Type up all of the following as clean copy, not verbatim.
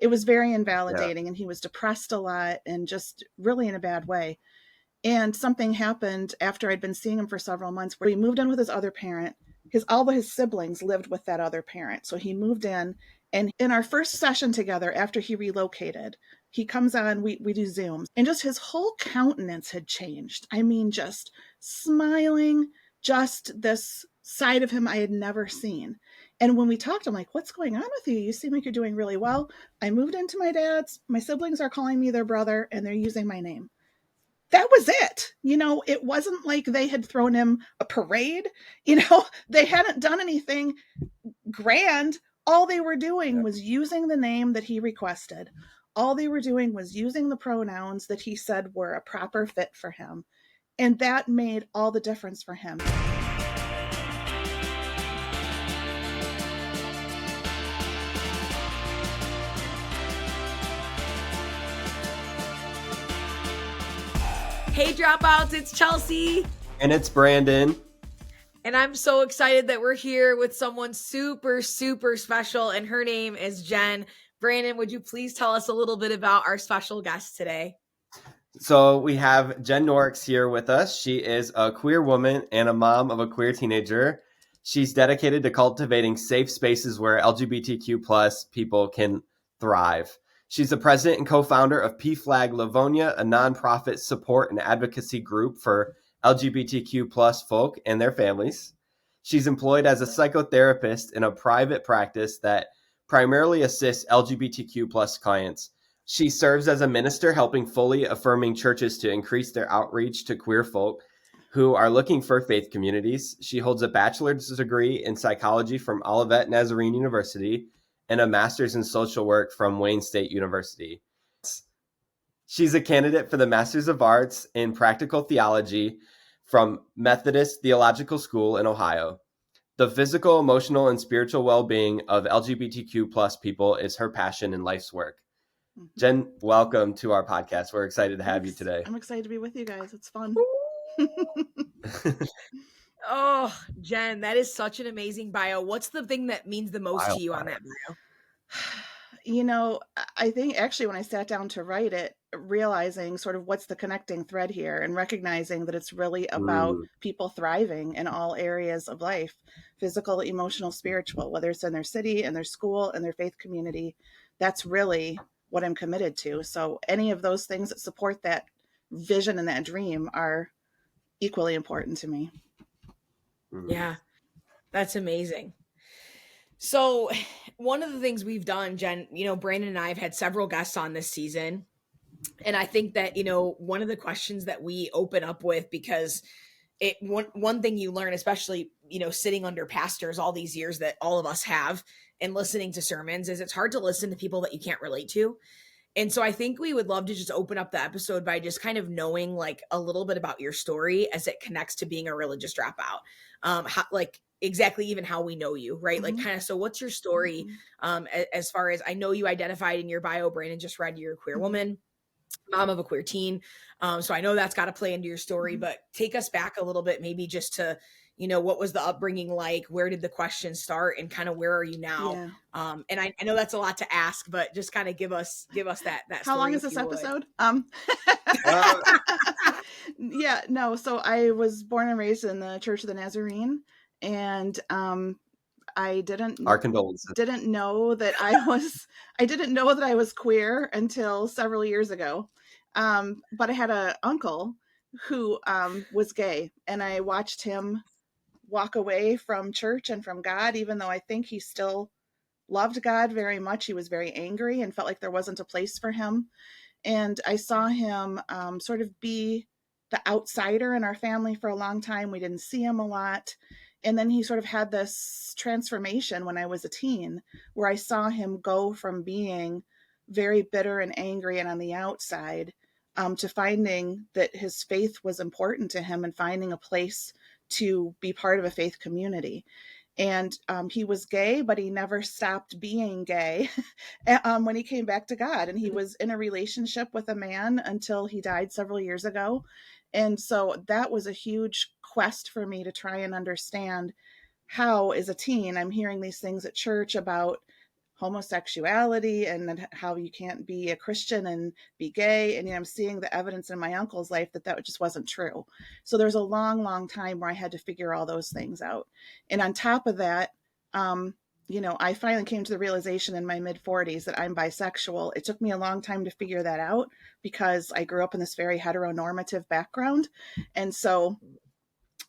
it was very Yeah. invalidating, and he was depressed a lot and just really in a bad way. And something happened after I'd been seeing him for several months where he moved in with his other parent. All of his siblings lived with that other parent. So he moved in, and in our first session together after he relocated, he comes on, we do Zooms, and just his whole countenance had changed. I mean, just smiling, just this side of him I had never seen. And when we talked, I'm like, what's going on with you? You seem like you're doing really well. I moved into my dad's. My siblings are calling me their brother, and they're using my name. That was it. It wasn't like they had thrown him a parade. They hadn't done anything grand. All they were doing was using the name that he requested. All they were doing was using the pronouns that he said were a proper fit for him. And that made all the difference for him. Hey Dropouts, it's Chelsea. And it's Brandon. And I'm so excited that we're here with someone super, super special, and her name is Jen. Brandon, would you please tell us a little bit about our special guest today? So we have Jen Noricks here with us. She is a queer woman and a mom of a queer teenager. She's dedicated to cultivating safe spaces where LGBTQ plus people can thrive. She's the president and co-founder of PFLAG Livonia, a nonprofit support and advocacy group for LGBTQ plus folk and their families. She's employed as a psychotherapist in a private practice that primarily assists LGBTQ plus clients. She serves as a minister, helping fully affirming churches to increase their outreach to queer folk who are looking for faith communities. She holds a bachelor's degree in psychology from Olivet Nazarene University and a master's in social work from Wayne State University. She's a candidate for the Master's of Arts in Practical Theology from Methodist Theological School in Ohio. The physical, emotional, and spiritual well-being of LGBTQ plus people is her passion and life's work. Jen, welcome to our podcast. We're excited to have you today. I'm excited to be with you guys. It's fun. Oh, Jen, that is such an amazing bio. What's the thing that means the most to you on that bio? I think actually when I sat down to write it, realizing sort of what's the connecting thread here and recognizing that it's really about people thriving in all areas of life, physical, emotional, spiritual, whether it's in their city, in their school, in their faith community. That's really what I'm committed to. So any of those things that support that vision and that dream are equally important to me. Yeah, that's amazing. So one of the things we've done, Jen, Brandon and I have had several guests on this season. And I think that, one of the questions that we open up with, because one thing you learn, especially, sitting under pastors all these years that all of us have and listening to sermons, is it's hard to listen to people that you can't relate to. And so I think we would love to just open up the episode by just kind of knowing like a little bit about your story as it connects to being a religious dropout. Exactly even how we know you, right? Like kind of, so what's your story as far as, I know you identified in your bio, Brandon just read, you're a queer woman, mom of a queer teen. So I know that's got to play into your story, but take us back a little bit, maybe just to, what was the upbringing like? Where did the questions start, and kind of where are you now? Yeah. And I know that's a lot to ask, but just kind of give us that. How long is this episode? Yeah, no. So I was born and raised in the Church of the Nazarene, and I our condolences. didn't know that I was queer until several years ago. But I had an uncle who was gay, and I watched him walk away from church and from God, even though I think he still loved God very much. He was very angry and felt like there wasn't a place for him. And I saw him sort of be the outsider in our family for a long time. We didn't see him a lot. And then he sort of had this transformation when I was a teen, where I saw him go from being very bitter and angry and on the outside to finding that his faith was important to him and finding a place to be part of a faith community. And he was gay, but he never stopped being gay when he came back to God. And he was in a relationship with a man until he died several years ago. And so that was a huge quest for me to try and understand how, as a teen, I'm hearing these things at church about homosexuality and how you can't be a Christian and be gay. And I'm seeing the evidence in my uncle's life that just wasn't true. So there's a long, long time where I had to figure all those things out. And on top of that, I finally came to the realization in my mid 40s that I'm bisexual. It took me a long time to figure that out because I grew up in this very heteronormative background. And so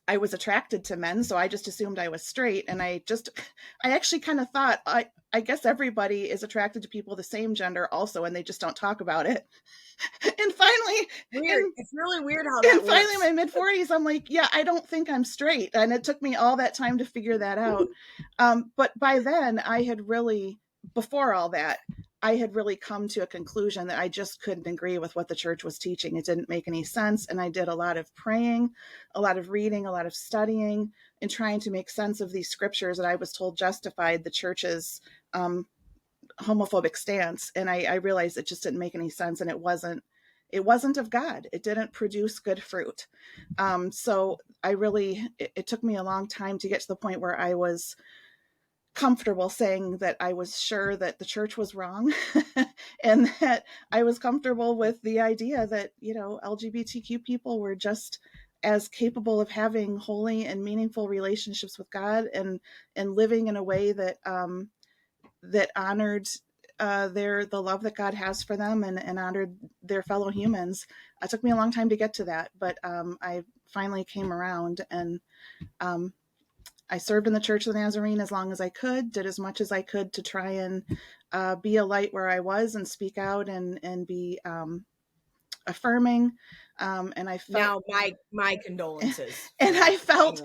I was attracted to men, so I just assumed I was straight. And I actually kind of thought, I guess everybody is attracted to people the same gender also, and they just don't talk about it. And finally, it's really weird how that works. Finally, in my mid 40s, I'm like, yeah, I don't think I'm straight. And it took me all that time to figure that out. But by then, before all that, I had really come to a conclusion that I just couldn't agree with what the church was teaching. It didn't make any sense. And I did a lot of praying, a lot of reading, a lot of studying, and trying to make sense of these scriptures that I was told justified the church's homophobic stance. And I realized it just didn't make any sense. And it wasn't of God. It didn't produce good fruit. So it took me a long time to get to the point where I was comfortable saying that I was sure that the church was wrong and that I was comfortable with the idea that, LGBTQ people were just as capable of having holy and meaningful relationships with God and living in a way that that honored the love that God has for them and honored their fellow humans. It took me a long time to get to that, but I finally came around, and I served in the Church of the Nazarene as long as I could, did as much as I could to try and be a light where I was and speak out and be affirming. And I felt now my condolences. And I felt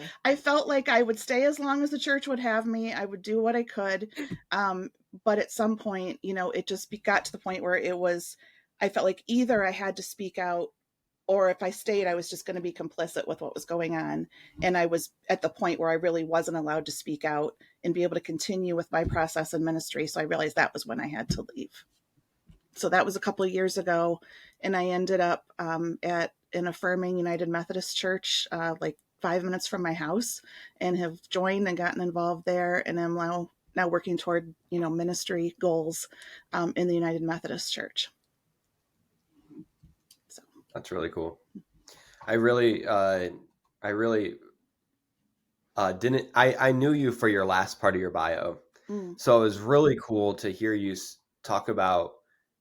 like I would stay as long as the church would have me. I would do what I could. But at some point, it just got to the point where I felt like either I had to speak out, or if I stayed, I was just going to be complicit with what was going on. And I was at the point where I really wasn't allowed to speak out and be able to continue with my process in ministry. So I realized that was when I had to leave. So that was a couple of years ago. And I ended up at an affirming United Methodist Church, like 5 minutes from my house, and have joined and gotten involved there. And I'm now working toward, ministry goals in the United Methodist Church. That's really cool. I really I knew you for your last part of your bio. So it was really cool to hear you talk about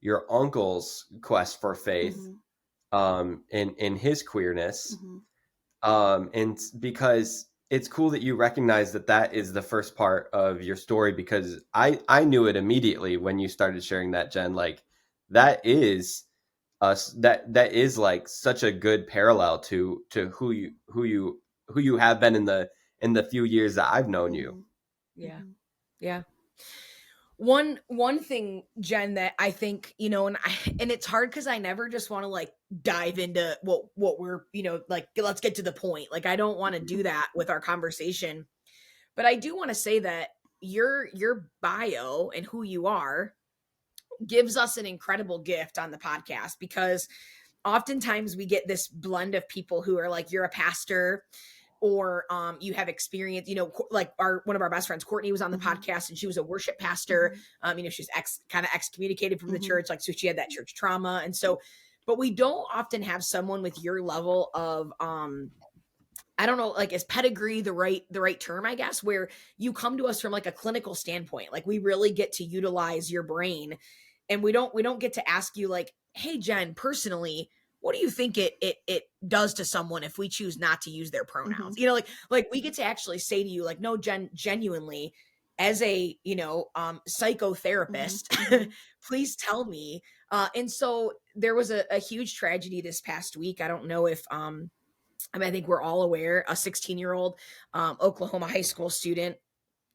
your uncle's quest for faith, in his queerness. And because it's cool that you recognize that is the first part of your story, because I knew it immediately when you started sharing that, Jen. Like, that is that is like such a good parallel to who you have been in the few years that I've known you. Yeah. One thing, Jen, that I think, and it's hard because I never just want to like dive into what we're, like, let's get to the point. Like, I don't want to do that with our conversation, but I do want to say that your bio and who you are gives us an incredible gift on the podcast, because oftentimes we get this blend of people who are like, you're a pastor, or you have experience, like one of our best friends, Courtney, was on the podcast, and she was a worship pastor. She's kind of excommunicated from the church, like, so she had that church trauma. And so, but we don't often have someone with your level of, I don't know, like, is pedigree the right term, I guess, where you come to us from like a clinical standpoint. Like, we really get to utilize your brain, and we don't get to ask you like, hey, Jen, personally, what do you think it does to someone if we choose not to use their pronouns? Like we get to actually say to you, like, no, Jen, genuinely, as a, psychotherapist, please tell me. And so there was a huge tragedy this past week. I don't know if, I think we're all aware, a 16-year-old Oklahoma high school student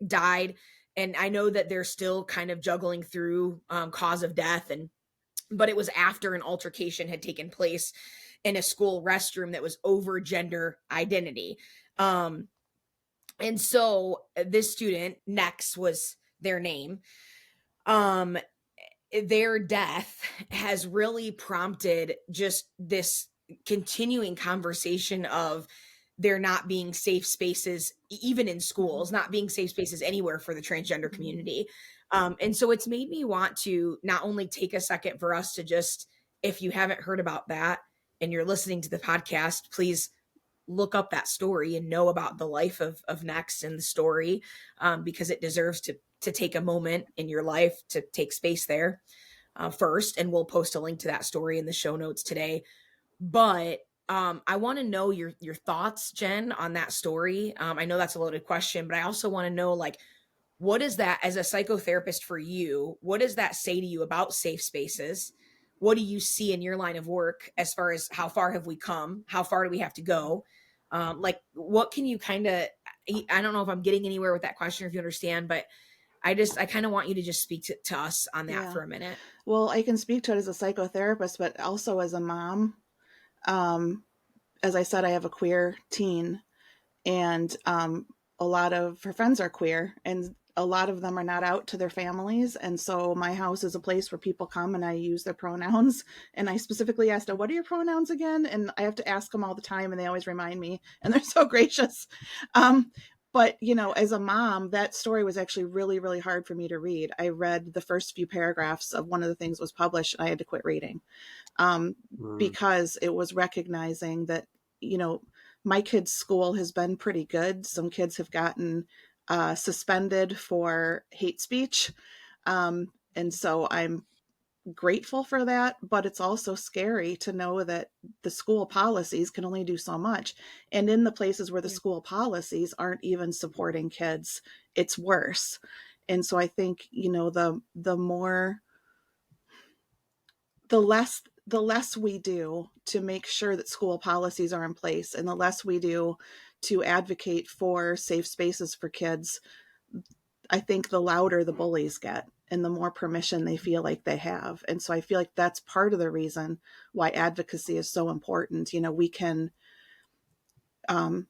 died. And I know that they're still kind of juggling through cause of death, but it was after an altercation had taken place in a school restroom that was over gender identity. And so this student, Nex was their name, their death has really prompted just this continuing conversation of there not being safe spaces, even in schools, not being safe spaces anywhere for the transgender community. And so it's made me want to not only take a second for us to just, if you haven't heard about that and you're listening to the podcast, please look up that story and know about the life of Next and the story, because it deserves to take a moment in your life to take space there first. And we'll post a link to that story in the show notes today. But I want to know your thoughts, Jen, on that story. I know that's a loaded question, but I also want to know, like, what is that as a psychotherapist for you? What does that say to you about safe spaces? What do you see in your line of work as far as how far have we come? How far do we have to go? Like, what can you kind of, I don't know if I'm getting anywhere with that question or if you understand, but I kind of want you to just speak to us on that for a minute. Well, I can speak to it as a psychotherapist, but also as a mom. As I said, I have a queer teen, and a lot of her friends are queer, and a lot of them are not out to their families. And so my house is a place where people come and I use their pronouns. And I specifically asked them, what are your pronouns again? And I have to ask them all the time, and they always remind me, and they're so gracious. But, you know, as a mom, that story was actually really, really hard for me to read. I read the first few paragraphs of one of the things was published, and I had to quit reading because it was recognizing that, you know, my kids' school has been pretty good. Some kids have gotten suspended for hate speech. And so I'm grateful for that, but it's also scary to know that the school policies can only do so much. And in the places where the school policies aren't even supporting kids, it's worse. And so I think, you know, the less we do to make sure that school policies are in place, and the less we do to advocate for safe spaces for kids, I think the louder the bullies get and the more permission they feel like they have. And so I feel like that's part of the reason why advocacy is so important. You know, we can say,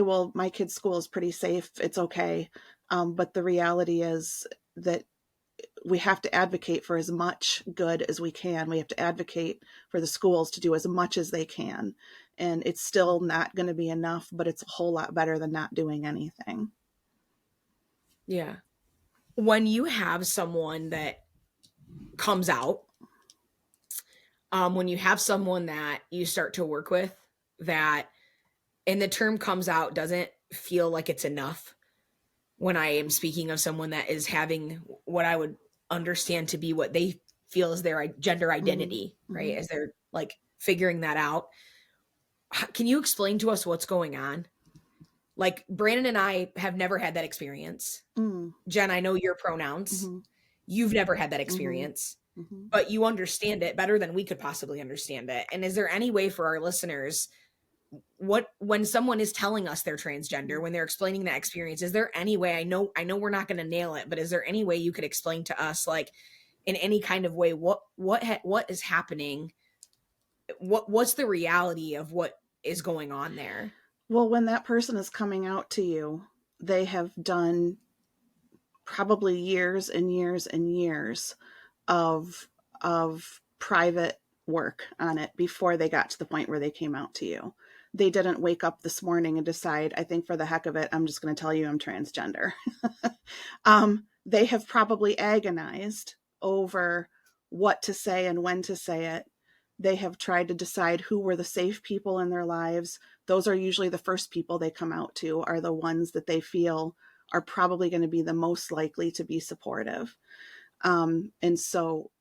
well, my kid's school is pretty safe, it's okay. But the reality is that we have to advocate for as much good as we can. We have to advocate for the schools to do as much as they can. And it's still not going to be enough, but it's a whole lot better than not doing anything. Yeah. When you have someone that comes out, when you have someone that you start to work with that, and the term comes out doesn't feel like it's enough, when I am speaking of someone that is having what I would understand to be what they feel is their gender identity, right? As they're like figuring that out. Can you explain to us what's going on? Like, Brandon and I have never had that experience. Jen, I know your pronouns. You've never had that experience, but you understand it better than we could possibly understand it. And is there any way for our listeners, when someone is telling us they're transgender, when they're explaining that experience, is there any way, I know we're not going to nail it, but is there any way you could explain to us, like, in any kind of way, what is happening? What's the reality of what is going on there? Well, when that person is coming out to you, they have done probably years and years and years of private work on it before they got to the point where they came out to you. They didn't wake up this morning and decide, I think for the heck of it, I'm just going to tell you I'm transgender. They have probably agonized over what to say and when to say it. They have tried to decide who were the safe people in their lives. Those are usually the first people they come out to, are the ones that they feel are probably going to be the most likely to be supportive. And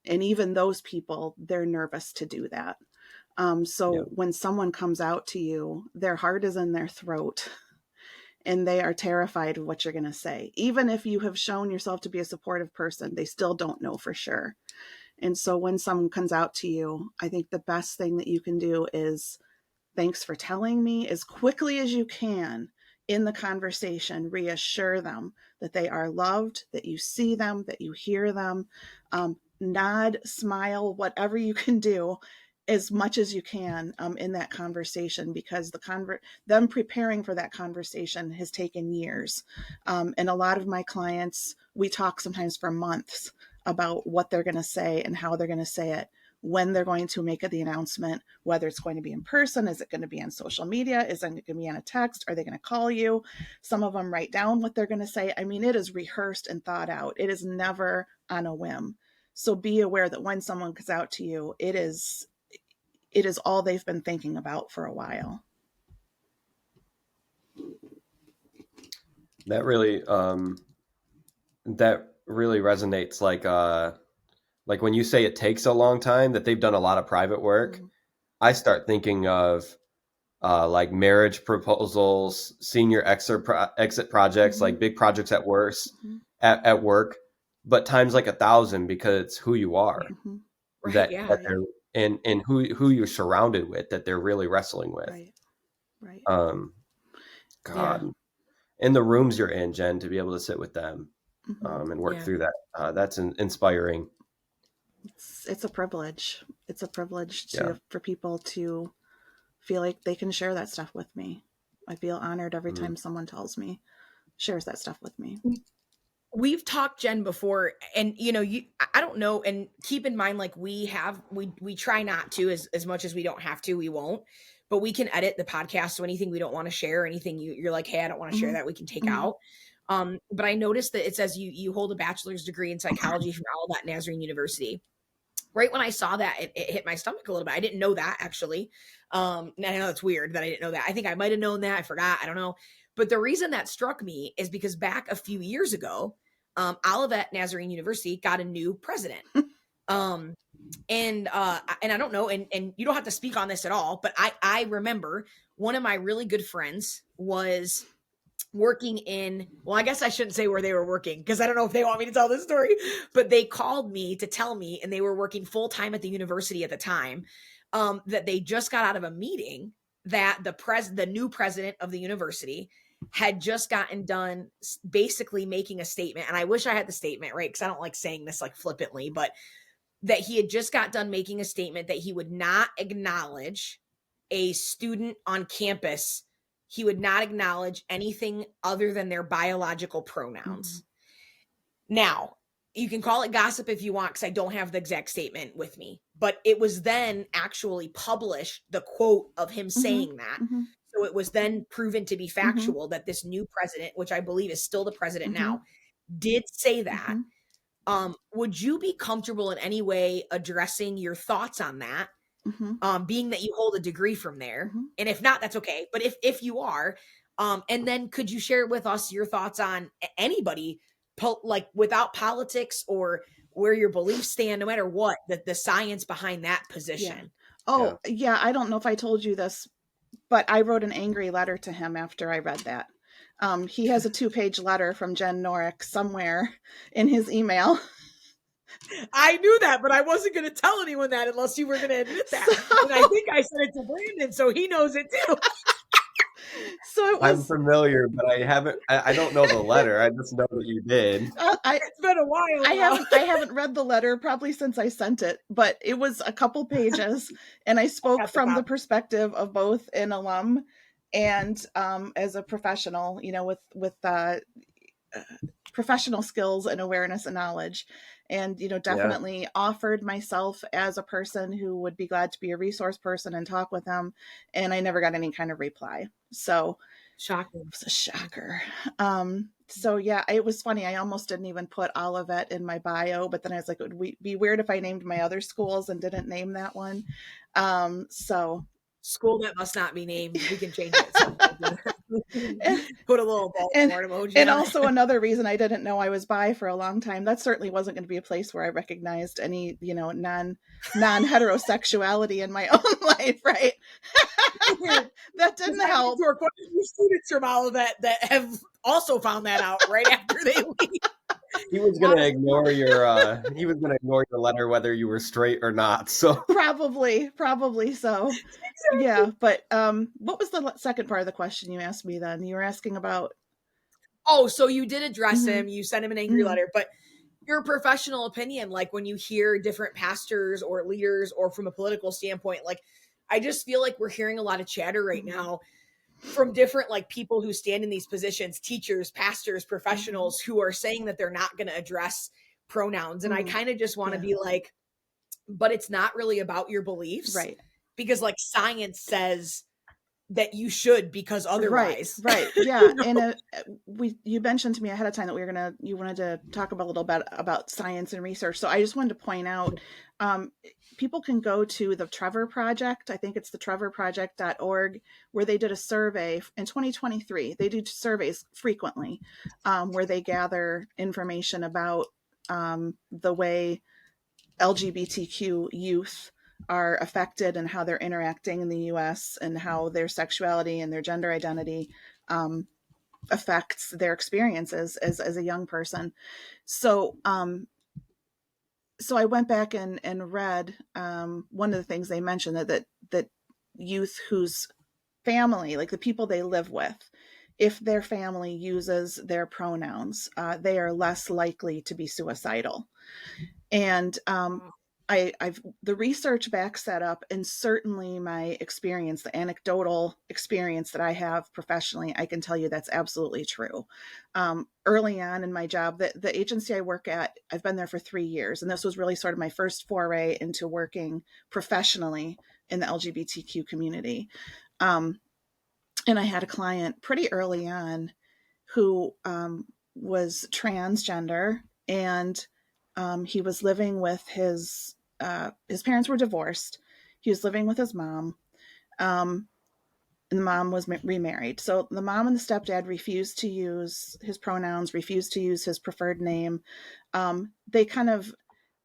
even those people, they're nervous to do that. When someone comes out to you, their heart is in their throat and they are terrified of what you're going to say. Even if you have shown yourself to be a supportive person, they still don't know for sure. And so when someone comes out to you, I think the best thing that you can do is, thanks for telling me, as quickly as you can in the conversation, reassure them that they are loved, that you see them, that you hear them, nod, smile, whatever you can do as much as you can in that conversation, because them preparing for that conversation has taken years. And a lot of my clients, we talk sometimes for months about what they're going to say and how they're going to say it. when they're going to make the announcement, whether it's going to be in person, is it going to be on social media, is it going to be on a text, are they going to call you? Some of them write down what they're going to say. I mean, it is rehearsed and thought out. It is never on a whim. So be aware that when someone comes out to you, it is all they've been thinking about for a while. That really resonates. Like when you say it takes a long time, that they've done a lot of private work. Mm-hmm. I start thinking of like marriage proposals, senior exit projects, mm-hmm. like big projects at worst, mm-hmm. at work, but times like 1,000 because it's who you are, mm-hmm. Right, that they're and who you're surrounded with, that they're really wrestling with. Right. God, in the rooms you're in, Jen, to be able to sit with them, mm-hmm. And work through that, that's inspiring. It's a privilege. It's a privilege for people to feel like they can share that stuff with me. I feel honored every time someone shares that stuff with me. We've talked, Jen, before, and I don't know, and keep in mind, like we try not to, as much as we don't have to, we won't, but we can edit the podcast. So anything we don't want to share, anything you're like, hey, I don't want to share that, we can take out. But I noticed that it says you hold a bachelor's degree in psychology from Olivet Nazarene University. Right when I saw that, it hit my stomach a little bit. I didn't know that, actually. And I know it's weird that I didn't know that. I think I might have known that. I forgot. I don't know. But the reason that struck me is because back a few years ago, Olivet Nazarene University got a new president. And I don't know, and you don't have to speak on this at all, but I remember one of my really good friends was working in, well, I guess I shouldn't say where they were working because I don't know if they want me to tell this story, but they called me to tell me, and they were working full time at the university at the time, that they just got out of a meeting that the new president of the university had just gotten done basically making a statement. And I wish I had the statement right, because I don't like saying this like flippantly, but that he had just got done making a statement that he would not acknowledge a student on campus. He would not acknowledge anything other than their biological pronouns. Mm-hmm. Now, you can call it gossip if you want, because I don't have the exact statement with me, but it was then actually published, the quote of him saying that. Mm-hmm. So it was then proven to be factual that this new president, which I believe is still the president now, did say that. Would you be comfortable in any way addressing your thoughts on that? Being that you hold a degree from there, and if not, that's okay. But if you are, and then could you share with us your thoughts on anybody, like without politics or where your beliefs stand, no matter what, the science behind that position? Yeah. I don't know if I told you this, but I wrote an angry letter to him after I read that. He has a 2-page letter from Jen Noricks somewhere in his email. I knew that, but I wasn't going to tell anyone that unless you were going to admit that. And I think I said it to Brandon, so he knows it too. So it was, I'm familiar, but I don't know the letter. I just know that you did. It's been a while. I haven't read the letter probably since I sent it, but it was a couple pages, and I spoke from the perspective of both an alum and as a professional, with professional skills and awareness and knowledge, and definitely offered myself as a person who would be glad to be a resource person and talk with them, and I never got any kind of reply. So shocking. It was a shocker. So yeah, it was funny. I almost didn't even put Olivet in my bio, but then I was like, it would be weird if I named my other schools and didn't name that one. So school that must not be named, we can change it. Put a little Baltimore emoji. And also another reason I didn't know I was bi for a long time. That certainly wasn't going to be a place where I recognized any, non-heterosexuality in my own life, right? That didn't help. There are quite a few students from Olivet that have also found that out right after they leave. He was going to ignore your letter whether you were straight or not. So probably so. Exactly. Yeah, but what was the second part of the question you asked me then? You were asking about so you did address him, you sent him an angry letter, but your professional opinion, like when you hear different pastors or leaders, or from a political standpoint, like I just feel like we're hearing a lot of chatter right now from different like people who stand in these positions, teachers, pastors, professionals, who are saying that they're not going to address pronouns. And I kind of just want to be like, but it's not really about your beliefs. Right. Because like science says that you should, because otherwise. Right. Yeah. And you mentioned to me ahead of time that you wanted to talk about a little bit about science and research. So I just wanted to point out, people can go to the Trevor Project. I think it's the trevorproject.org, where they did a survey in 2023. They do surveys frequently, where they gather information about the way LGBTQ youth are affected and how they're interacting in the US, and how their sexuality and their gender identity affects their experiences as a young person. So I went back and read one of the things they mentioned, that youth whose family, like the people they live with, if their family uses their pronouns, they are less likely to be suicidal. And the research backs that up, and certainly my experience, the anecdotal experience that I have professionally, I can tell you that's absolutely true. Early on in my job, the agency I work at, I've been there for 3 years, and this was really sort of my first foray into working professionally in the LGBTQ community. And I had a client pretty early on who was transgender, and he was living with his parents were divorced. He was living with his mom, and the mom was remarried. So the mom and the stepdad refused to use his pronouns, refused to use his preferred name. They kind of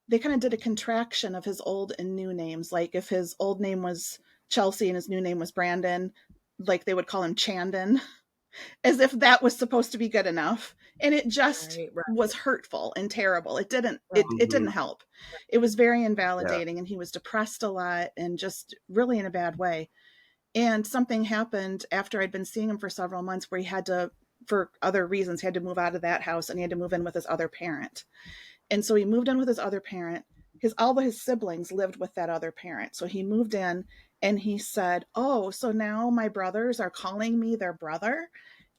did a contraction of his old and new names. Like if his old name was Chelsea and his new name was Brandon, like they would call him Chandon, as if that was supposed to be good enough. And it just was hurtful and terrible. It didn't help. It was very invalidating, and he was depressed a lot and just really in a bad way. And something happened after I'd been seeing him for several months, where he had to, for other reasons, he had to move out of that house, and he had to move in with his other parent. And so he moved in with his other parent. All of his siblings lived with that other parent. So he moved in, and he said, "Oh, so now my brothers are calling me their brother,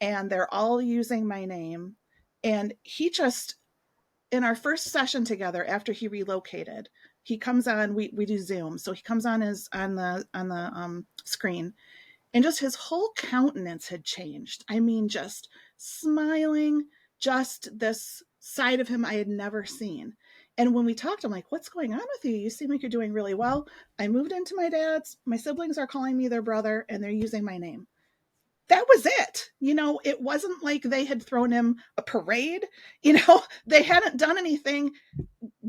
and they're all using my name." And he just, in our first session together after he relocated, he comes on, we do Zoom. So he comes on on the screen, and just his whole countenance had changed. I mean, just smiling, just this side of him I had never seen. And when we talked, I'm like, "What's going on with you? You seem like you're doing really well. I moved into my dad's. My siblings are calling me their brother, and they're using my name." That was it. It wasn't like they had thrown him a parade. They hadn't done anything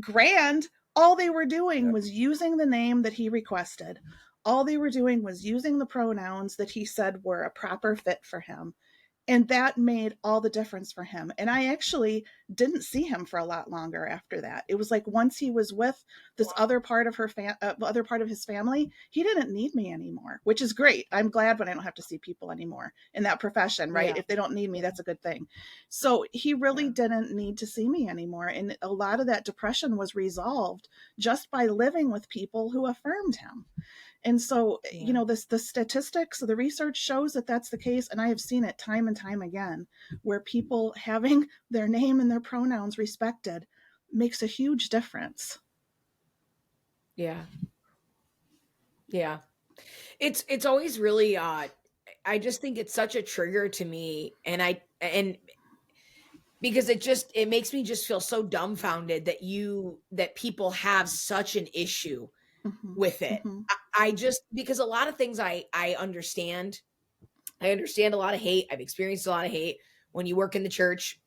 grand. All they were doing was using the name that he requested. All they were doing was using the pronouns that he said were a proper fit for him. And that made all the difference for him. And I actually didn't see him for a lot longer after that. It was like once he was with this other part of other part of his family, he didn't need me anymore, which is great. I'm glad when I don't have to see people anymore in that profession, right? Yeah. If they don't need me, that's a good thing. So he really didn't need to see me anymore. And a lot of that depression was resolved just by living with people who affirmed him. And so, the statistics, the research shows that that's the case. And I have seen it time and time again, where people having their name and their pronouns respected makes a huge difference. Yeah. Yeah. It's always really, I just think it's such a trigger to me. And because it makes me just feel so dumbfounded that people have such an issue with it. I just, because a lot of things I understand. I understand a lot of hate. I've experienced a lot of hate when you work in the church.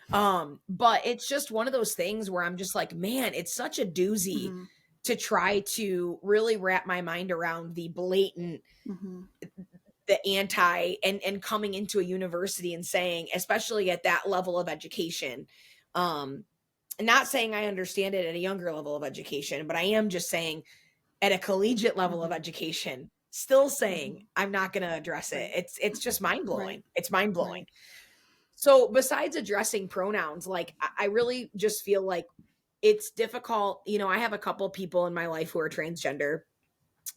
But it's just one of those things where I'm just like, man, it's such a doozy to try to really wrap my mind around the blatant, the anti, and coming into a university and saying, especially at that level of education, not saying I understand it at a younger level of education, but I am just saying at a collegiate level of education, still saying I'm not going to address it. It's just mind blowing. Right. It's mind blowing. Right. So besides addressing pronouns, like I really just feel like it's difficult. I have a couple of people in my life who are transgender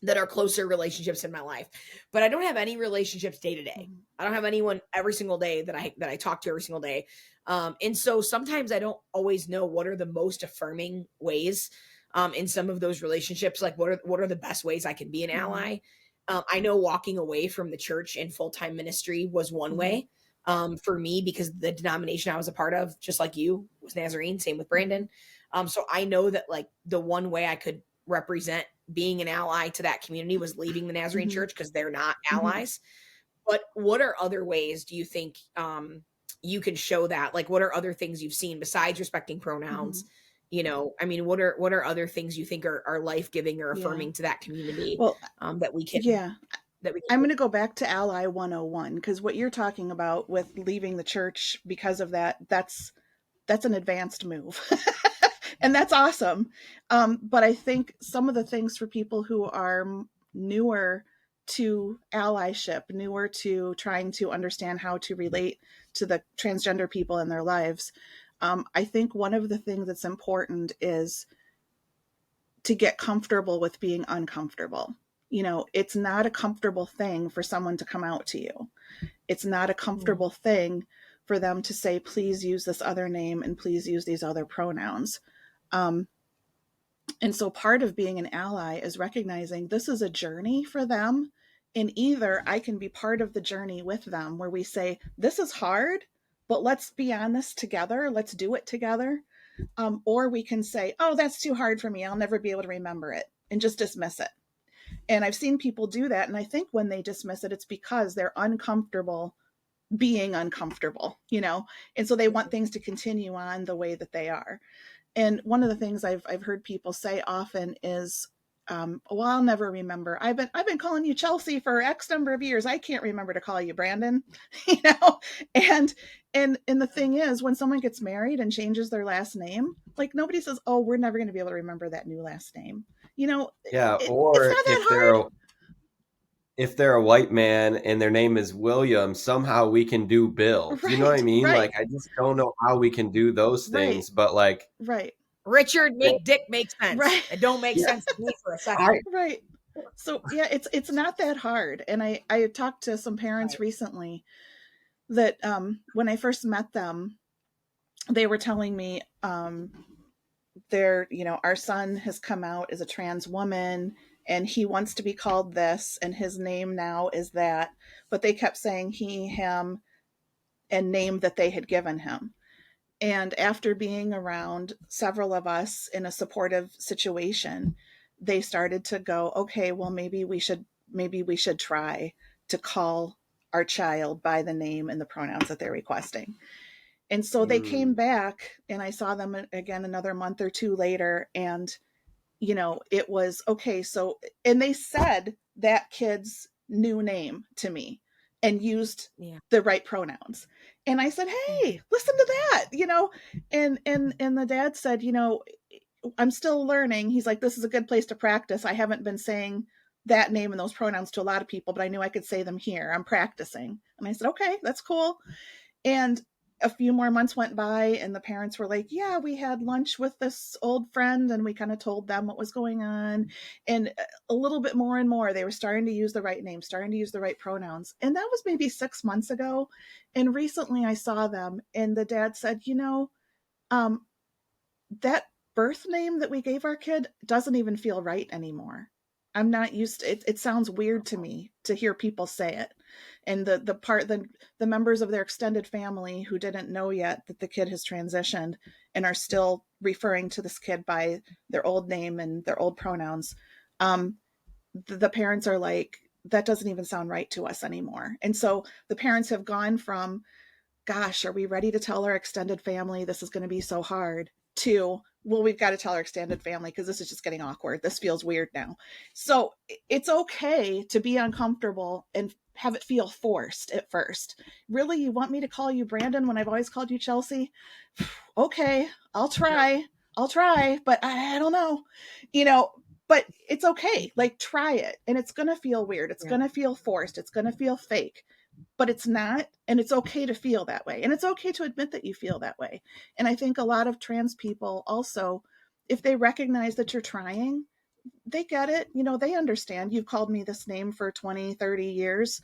that are closer relationships in my life, but I don't have any relationships day to day. I don't have anyone every single day that I talk to every single day. And so sometimes I don't always know what are the most affirming ways in some of those relationships. Like, what are the best ways I can be an ally? I know walking away from the church and full-time ministry was one way for me, because the denomination I was a part of, just like you, was Nazarene. Same with Brandon. So I know that like the one way I could represent being an ally to that community was leaving the Nazarene church, because they're not allies. But what are other ways do you think you can show that? Like, what are other things you've seen besides respecting pronouns? You know, I mean, what are other things you think are life-giving or affirming to that community? Well, that we can I'm going to go back to Ally 101, because what you're talking about with leaving the church because of that, that's an advanced move. And that's awesome. But I think some of the things for people who are newer to allyship, newer to trying to understand how to relate to the transgender people in their lives, I think one of the things that's important is to get comfortable with being uncomfortable. You know, it's not a comfortable thing for someone to come out to you. It's not a comfortable thing for them to say, please use this other name and please use these other pronouns. And so part of being an ally is recognizing this is a journey for them. And either I can be part of the journey with them, where we say, this is hard, but let's be on this together. Let's do it together. Or we can say, oh, that's too hard for me. I'll never be able to remember it, and just dismiss it. And I've seen people do that. And I think when they dismiss it, it's because they're uncomfortable being uncomfortable, you know? And so they want things to continue on the way that they are. And one of the things I've heard people say often is, well, I'll never remember. I've been calling you Chelsea for X number of years. I can't remember to call you Brandon, you know? And the thing is, when someone gets married and changes their last name, like, nobody says, oh, we're never going to be able to remember that new last name. You know, Yeah, it's or not that hard. if they're a white man and their name is William, somehow we can do Bill. Do you know what I mean? Right. Like, I just don't know how we can do those things, but like, right. Richard make Dick make sense. Right. It don't make sense to me for a second. Right. So yeah, it's not that hard. And I talked to some parents recently that when I first met them, they were telling me our son has come out as a trans woman and he wants to be called this and his name now is that, but they kept saying he, him, and name that they had given him. And after being around several of us in a supportive situation, they started to go, okay, well, maybe we should try to call our child by the name and the pronouns that they're requesting. And so they came back and I saw them again another month or two later. And, you know, it was okay. So, and they said that kid's new name to me and used the right pronouns. And I said, hey, listen to that, you know, and the dad said, you know, I'm still learning. He's like, this is a good place to practice. I haven't been saying that name and those pronouns to a lot of people, but I knew I could say them here. I'm practicing. And I said, okay, that's cool. And a few more months went by and the parents were like, yeah, we had lunch with this old friend and we kind of told them what was going on. And a little bit more and more, they were starting to use the right name, starting to use the right pronouns. And that was maybe 6 months ago. And recently I saw them and the dad said, you know, that birth name that we gave our kid doesn't even feel right anymore. I'm not used to it. It sounds weird to me to hear people say it. And the members of their extended family who didn't know yet that the kid has transitioned and are still referring to this kid by their old name and their old pronouns. The parents are like, that doesn't even sound right to us anymore. And so the parents have gone from, gosh, are we ready to tell our extended family this is going to be so hard, to, well, we've got to tell our extended family because this is just getting awkward. This feels weird now. So it's okay to be uncomfortable and have it feel forced at first. Really, you want me to call you Brandon when I've always called you Chelsea? Okay, I'll try, but I don't know, you know, but it's okay. Like, try it. And it's going to feel weird. It's going to feel forced. It's going to feel fake, but it's not. And it's okay to feel that way. And it's okay to admit that you feel that way. And I think a lot of trans people also, if they recognize that you're trying, they get it. You know, they understand you've called me this name for 20, 30 years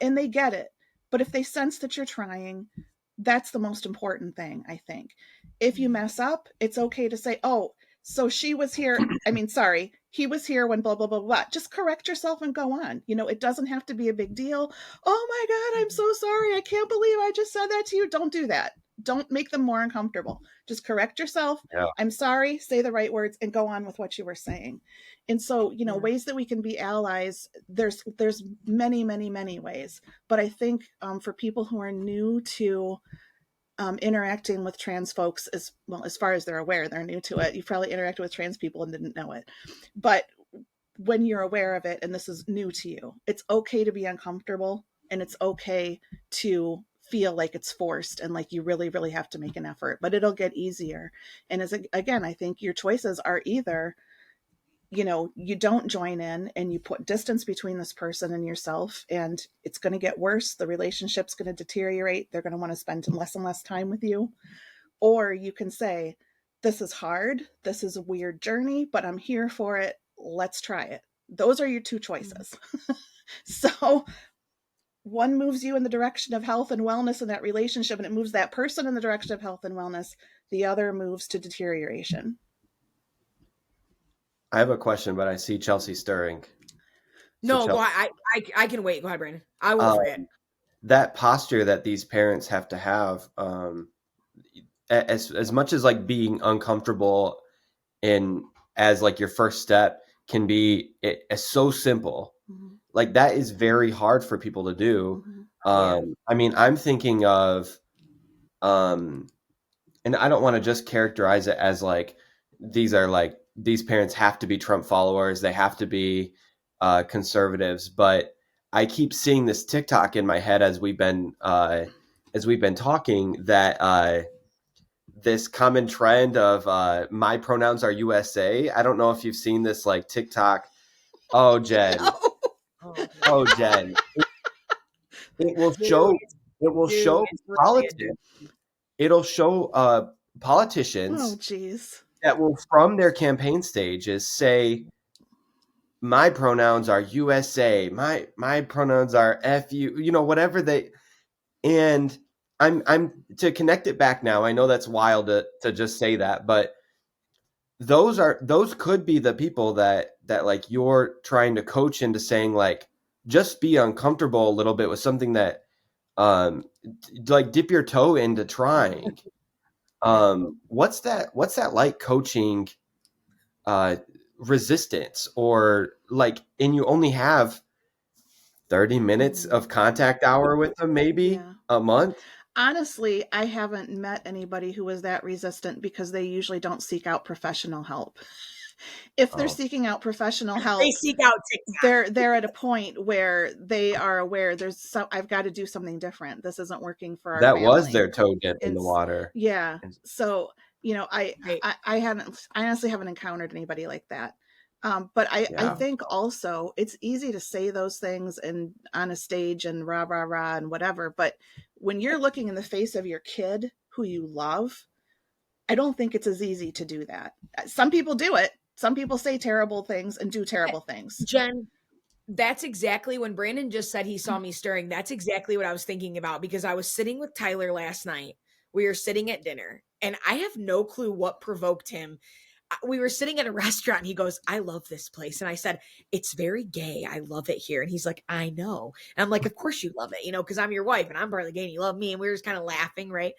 and they get it. But if they sense that you're trying, that's the most important thing, I think. If you mess up, it's okay to say, oh, So she was here. I mean, sorry, he was here when blah, blah, blah, blah. Just correct yourself and go on. You know, it doesn't have to be a big deal. Oh my God, I'm so sorry. I can't believe I just said that to you. Don't do that. Don't make them more uncomfortable. Just correct yourself. Yeah. I'm sorry, say the right words, and go on with what you were saying. And so, you know, ways that we can be allies, there's many, many, many ways. But I think for people who are new to interacting with trans folks, as well, as far as they're aware, they're new to it. You've probably interacted with trans people and didn't know it. But when you're aware of it and this is new to you, it's okay to be uncomfortable, and it's okay to feel like it's forced and like you really, really have to make an effort, but it'll get easier. And as again, I think your choices are either, you know, you don't join in and you put distance between this person and yourself, and it's going to get worse. The relationship's going to deteriorate. They're going to want to spend less and less time with you. Or you can say, this is hard. This is a weird journey, but I'm here for it. Let's try it. Those are your two choices. So one moves you in the direction of health and wellness in that relationship, and it moves that person in the direction of health and wellness. The other moves to deterioration. I have a question, but I see Chelsea stirring. No, go ahead. I can wait. Go ahead, Brandon. I won't forget. That posture that these parents have to have, as much as like being uncomfortable and as like your first step can be it's so simple. Mm-hmm. Like that is very hard for people to do. Mm-hmm. I mean, I'm thinking of, and I don't want to just characterize it as like, these parents have to be Trump followers. They have to be conservatives, but I keep seeing this TikTok in my head as we've been talking, that this common trend of my pronouns are USA. I don't know if you've seen this like TikTok. Oh, Jen. No. Oh, Jen. It will show. It will show politics. It'll show politicians. Oh, geez. That will, from their campaign stages, say, my pronouns are USA. My pronouns are FU. You know, whatever they. And I'm to connect it back now. I know that's wild to just say that, but those could be the people that like you're trying to coach into saying, like, just be uncomfortable a little bit with something that like dip your toe into trying. What's that like, coaching resistance, or like, and you only have 30 minutes of contact hour with them, maybe a month? Honestly, I haven't met anybody who was that resistant, because they usually don't seek out professional help. If they're seeking out professional help, they seek out TikTok. They're at a point where they are aware I've got to do something different. This isn't working for our family. That was their toe dip in the water. Yeah. So, you know, I honestly haven't encountered anybody like that. But I think also it's easy to say those things and on a stage and rah, rah, rah and whatever. But when you're looking in the face of your kid who you love, I don't think it's as easy to do that. Some people do it. Some people say terrible things and do terrible things. Jen, that's exactly when Brandon just said he saw me stirring. That's exactly what I was thinking about, because I was sitting with Tyler last night. We were sitting at dinner, and I have no clue what provoked him. We were sitting at a restaurant, and he goes, I love this place. And I said, it's very gay. I love it here. And he's like, I know. And I'm like, of course you love it, you know, because I'm your wife and I'm partly gay and you love me. And we were just kind of laughing, right?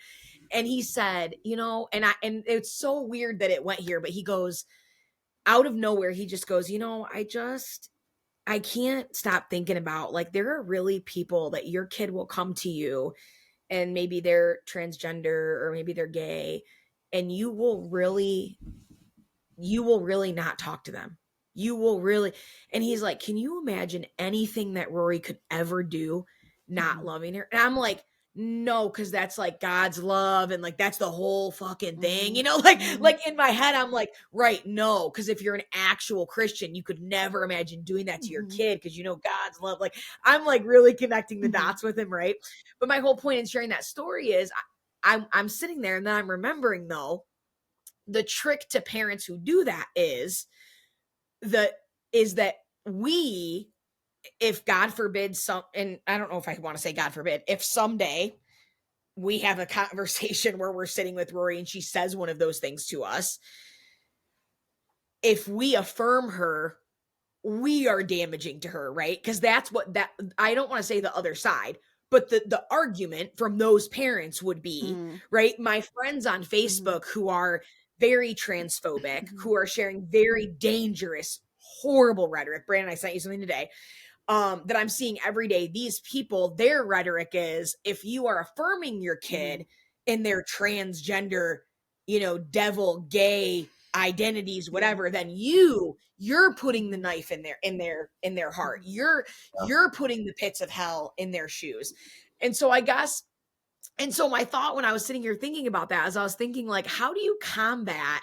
And he said, you know, and it's so weird that it went here, but he goes, out of nowhere, he just goes, you know, I can't stop thinking about, like, there are really people that your kid will come to you and maybe they're transgender or maybe they're gay, and you will really not talk to them. You will really. And he's like, can you imagine anything that Rory could ever do not loving her? And I'm like, no, because that's like God's love, and like that's the whole fucking thing, you know, like in my head I'm like, right, no, because if you're an actual Christian, you could never imagine doing that to your kid, because you know God's love. Like, I'm like really connecting the dots with him, right? But my whole point in sharing that story is I'm sitting there, and then I'm remembering, though, the trick to parents who do that is that we, if God forbid and I don't know if I want to say God forbid, if someday we have a conversation where we're sitting with Rory and she says one of those things to us, if we affirm her, we are damaging to her, right? Because that's what that, I don't want to say the other side, but the argument from those parents would be, right? My friends on Facebook who are very transphobic, who are sharing very dangerous, horrible rhetoric. Brandon, I sent you something today that I'm seeing every day. These people, their rhetoric is, if you are affirming your kid in their transgender, devil, gay identities, whatever, then you're putting the knife in their heart. You're putting the pits of hell in their shoes. And so my thought when I was sitting here thinking about that, is I was thinking, like, how do you combat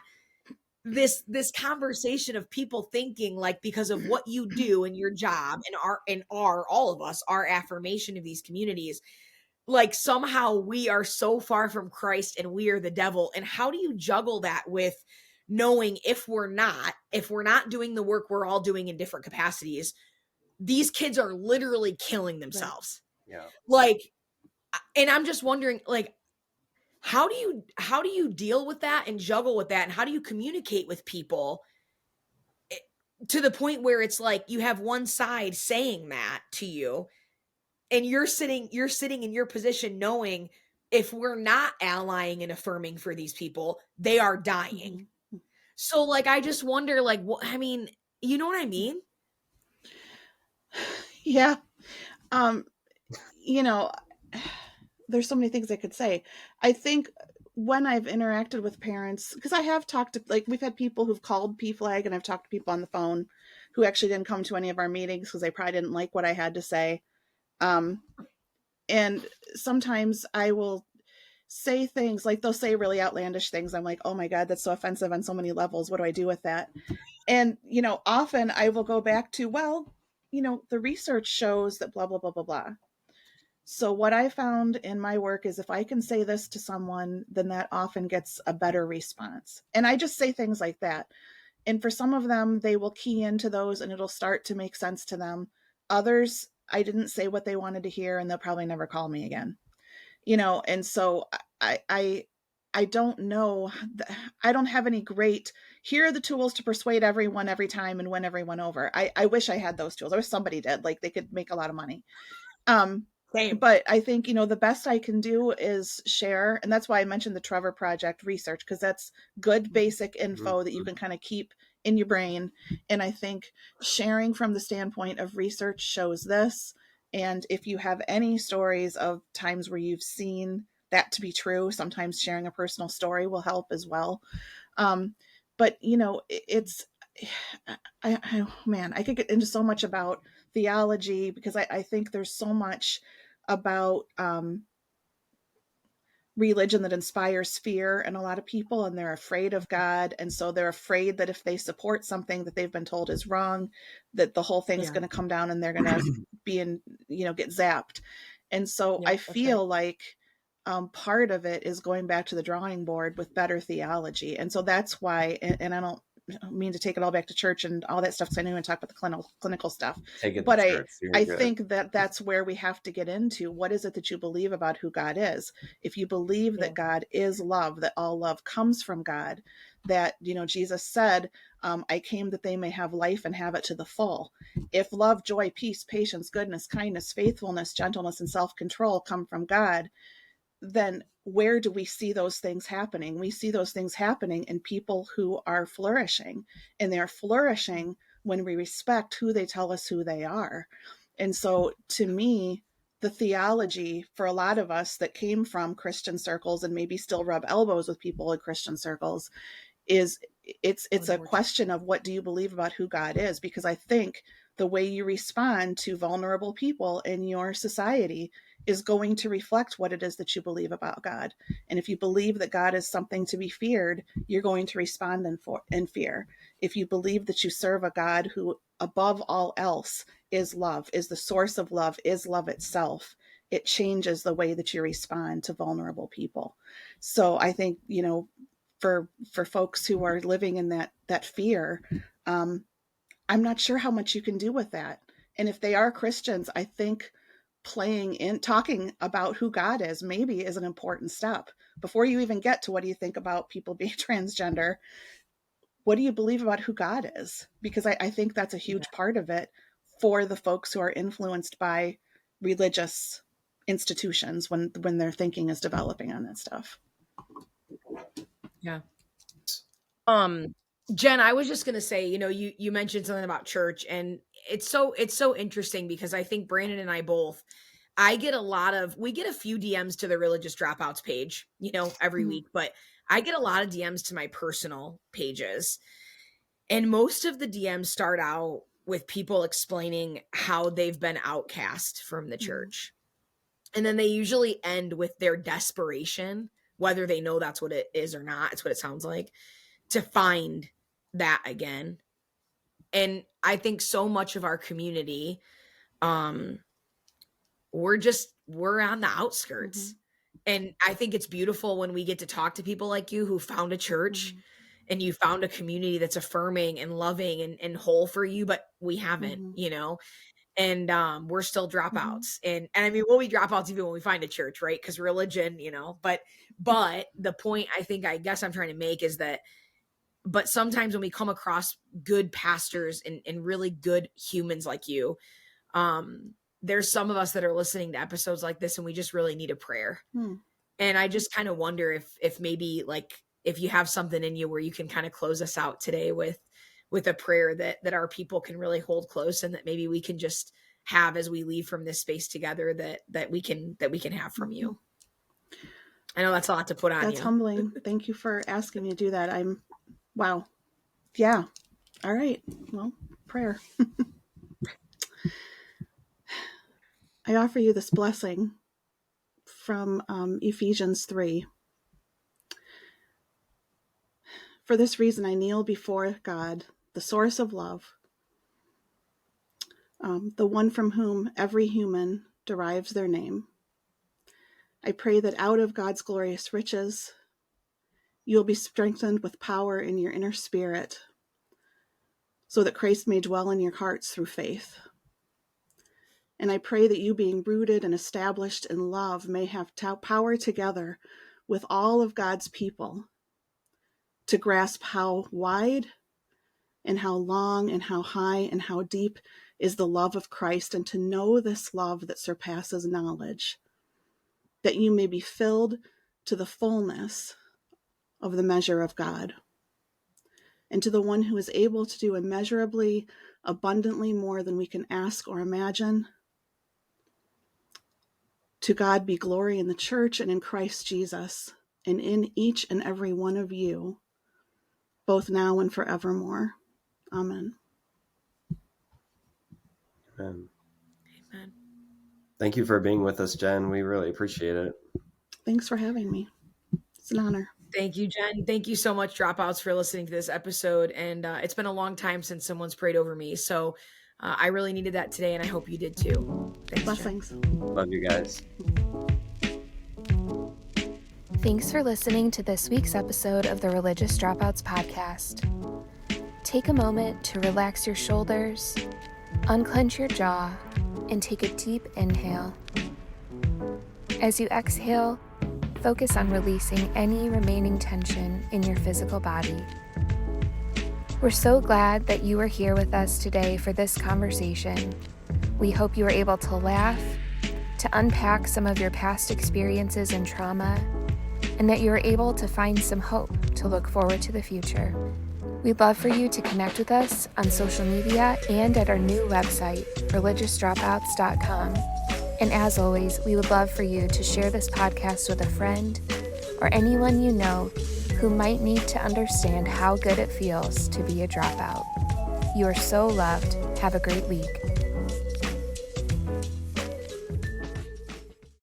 this conversation of people thinking, like, because of what you do in your job and our all of us, our affirmation of these communities, like, somehow we are so far from Christ and we are the devil? And how do you juggle that with knowing if we're not doing the work we're all doing in different capacities, these kids are literally killing themselves? Right. Yeah. Like, and I'm just wondering, like, how do you deal with that and juggle with that, and how do you communicate with people to the point where it's like you have one side saying that to you, and you're sitting in your position knowing if we're not allying and affirming for these people, they are dying. So, like, I just wonder, like, what, I mean, you know what I mean? Yeah. There's so many things I could say. I think when I've interacted with parents, because I have talked to, like, we've had people who've called PFLAG, and I've talked to people on the phone who actually didn't come to any of our meetings because they probably didn't like what I had to say. And sometimes I will say things like, they'll say really outlandish things. I'm like, oh my God, that's so offensive on so many levels. What do I do with that? And, often I will go back to, well, the research shows that blah, blah, blah, blah, blah. So what I found in my work is if I can say this to someone, then that often gets a better response. And I just say things like that. And for some of them, they will key into those and it'll start to make sense to them. Others, I didn't say what they wanted to hear, and they'll probably never call me again. And so I don't know. I don't have any great, here are the tools to persuade everyone every time and win everyone over. I wish I had those tools. I wish somebody did. Like, they could make a lot of money. Same. But I think, the best I can do is share. And that's why I mentioned the Trevor Project research, because that's good basic info that you can kind of keep in your brain. And I think sharing from the standpoint of research shows this. And if you have any stories of times where you've seen that to be true, sometimes sharing a personal story will help as well. But, it's, man, I could get into so much about theology, because I think there's so much about religion that inspires fear in a lot of people, and they're afraid of God. And so they're afraid that if they support something that they've been told is wrong, that the whole thing is going to come down and they're going to be in, get zapped. And so I feel like part of it is going back to the drawing board with better theology. And so that's why, and I don't mean to take it all back to church and all that stuff, because I know you want to talk about the clinical stuff. But I think that that's where we have to get into, what is it that you believe about who God is? If you believe that God is love, that all love comes from God, that, Jesus said, I came that they may have life and have it to the full. If love, joy, peace, patience, goodness, kindness, faithfulness, gentleness, and self-control come from God, then where do we see those things happening? We see those things happening in people who are flourishing, and they're flourishing when we respect who they tell us who they are. And so to me, the theology for a lot of us that came from Christian circles and maybe still rub elbows with people in Christian circles is it's a question of, what do you believe about who God is? Because I think the way you respond to vulnerable people in your society is going to reflect what it is that you believe about God. And if you believe that God is something to be feared, you're going to respond in fear. If you believe that you serve a God who, above all else, is love, is the source of love, is love itself, it changes the way that you respond to vulnerable people. So I think, for folks who are living in that fear, I'm not sure how much you can do with that. And if they are Christians, I think talking about who God is maybe is an important step before you even get to what do you think about people being transgender. what do you believe about who God is? Because I think that's a huge part of it for the folks who are influenced by religious institutions when their thinking is developing on that stuff. Yeah. Jen, I was just going to say, you mentioned something about church, and it's so interesting because I think Brandon and I both, we get a few DMs to the Religious Dropouts page, every week, but I get a lot of DMs to my personal pages. And most of the DMs start out with people explaining how they've been outcast from the church. And then they usually end with their desperation, whether they know that's what it is or not. It's what it sounds like, to find that again. And I think so much of our community, we're on the outskirts. And I think it's beautiful when we get to talk to people like you who found a church and you found a community that's affirming and loving and whole for you, but we haven't, and we're still dropouts. And I mean, we'll be dropouts even when we find a church, right? Because religion, but the point I guess I'm trying to make is that, but sometimes when we come across good pastors and really good humans like you, there's some of us that are listening to episodes like this and we just really need a prayer. And I just kind of wonder if maybe if you have something in you where you can kind of close us out today with a prayer that our people can really hold close, and that maybe we can just have as we leave from this space together that we can have from you. I know that's a lot to put on you. That's humbling. Thank you for asking me to do that. Wow. Yeah. All right. Well, prayer. I offer you this blessing from Ephesians 3. For this reason, I kneel before God, the source of love, the one from whom every human derives their name. I pray that out of God's glorious riches, you will be strengthened with power in your inner spirit, so that Christ may dwell in your hearts through faith. And I pray that you, being rooted and established in love, may have power together with all of God's people to grasp how wide and how long and how high and how deep is the love of Christ, and to know this love that surpasses knowledge, that you may be filled to the fullness of the measure of God. And to the one who is able to do immeasurably, abundantly more than we can ask or imagine, to God be glory in the church and in Christ Jesus, and in each and every one of you, both now and forevermore. Amen. Amen. Amen. Thank you for being with us, Jen. We really appreciate it. Thanks for having me. It's an honor. Thank you, Jen. Thank you so much, Dropouts, for listening to this episode. And it's been a long time since someone's prayed over me. So I really needed that today, and I hope you did too. Thanks, blessings. Jen. Love you guys. Thanks for listening to this week's episode of the Religious Dropouts podcast. Take a moment to relax your shoulders, unclench your jaw, and take a deep inhale. As you exhale, focus on releasing any remaining tension in your physical body. We're so glad that you are here with us today for this conversation. We hope you are able to laugh, to unpack some of your past experiences and trauma, and that you are able to find some hope to look forward to the future. We'd love for you to connect with us on social media and at our new website, religiousdropouts.com. And as always, we would love for you to share this podcast with a friend or anyone you know who might need to understand how good it feels to be a dropout. You are so loved. Have a great week.